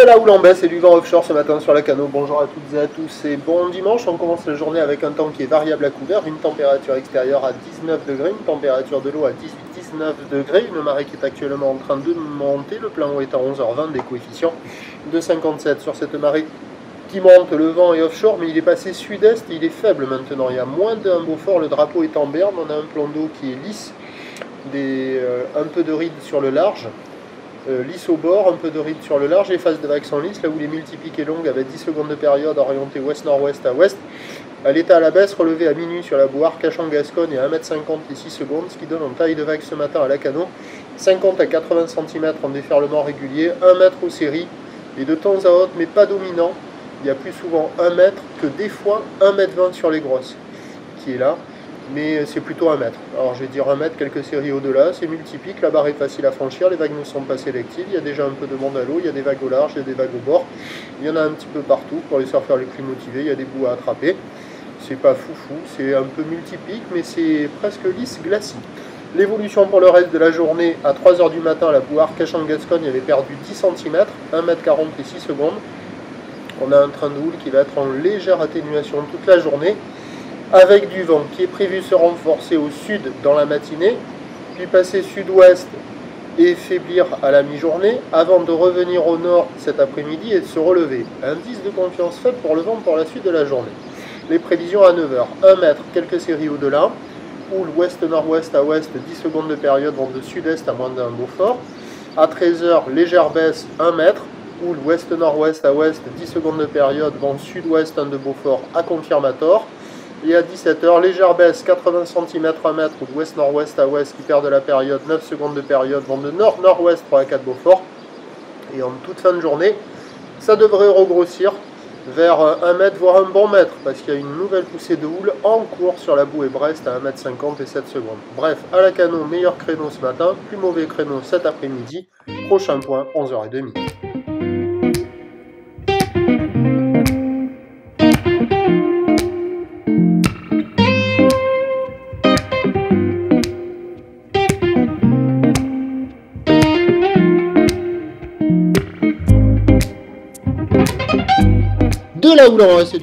De la houle en baisse et du vent offshore ce matin sur la Cano. Bonjour à toutes et à tous et bon dimanche. On commence la journée avec un temps qui est variable à couvert, une température extérieure à 19 degrés, une température de l'eau à 18-19 degrés, une marée qui est actuellement en train de monter, le plein eau est à 11h20, des coefficients de 57 sur cette marée qui monte, le vent est offshore mais il est passé sud-est et il est faible maintenant, il y a moins d'un Beaufort, le drapeau est en berne, on a un plan d'eau qui est lisse, un peu de ride sur le large. Lisse au bord, un peu de ride sur le large, les phases de vagues sont lisses, là où les multipiques est longue avec 10 secondes de période orientée ouest-nord-ouest à ouest. Elle est à la baisse, relevée à minuit sur la boue Arcachon-Gascogne et à 1,50 m et 6 secondes, ce qui donne en taille de vague ce matin à la Cano 50 à 80 cm en déferlement régulier, 1 mètre aux séries, et de temps à autre, mais pas dominant, il y a plus souvent 1 mètre que des fois 1,20 m sur les grosses, qui est là. Mais c'est plutôt 1 mètre. Alors je vais dire 1 mètre, quelques séries au-delà, c'est multipique, la barre est facile à franchir, les vagues ne sont pas sélectives, il y a déjà un peu de monde à l'eau, il y a des vagues au large, il y a des vagues au bord, il y en a un petit peu partout pour les surfeurs les plus motivés, il y a des bouts à attraper, c'est pas foufou, c'est un peu multipique, mais c'est presque lisse glacis. L'évolution pour le reste de la journée, à 3h du matin, la boue Arcachon-Gascogne avait perdu 10 cm, 1,40 m et 6 secondes. On a un train de houle qui va être en légère atténuation toute la journée, avec du vent qui est prévu se renforcer au sud dans la matinée, puis passer sud-ouest et faiblir à la mi-journée, avant de revenir au nord cet après-midi et de se relever. Indice de confiance faible pour le vent pour la suite de la journée. Les prévisions à 9h, 1 mètre, quelques séries au-delà, houle ouest-nord-ouest à ouest, 10 secondes de période, vent de sud-est à moins d'un Beaufort. À 13h, légère baisse, 1 mètre, houle ouest-nord-ouest à ouest, 10 secondes de période, vent sud-ouest 1 de Beaufort à confirmator. Et à 17h, légère baisse, 80 cm 1 mètre, ou d'ouest-nord-ouest à ouest qui perd de la période, 9 secondes de période, vent de nord-nord-ouest 3 à 4 Beaufort. Et en toute fin de journée, ça devrait regrossir vers 1 mètre, voire un bon mètre, parce qu'il y a une nouvelle poussée de houle en cours sur la boue et Brest à 1,50 m et 7 secondes. Bref, à la Cano, meilleur créneau ce matin, plus mauvais créneau cet après-midi. Prochain point, 11h30. De la houle en baisse et du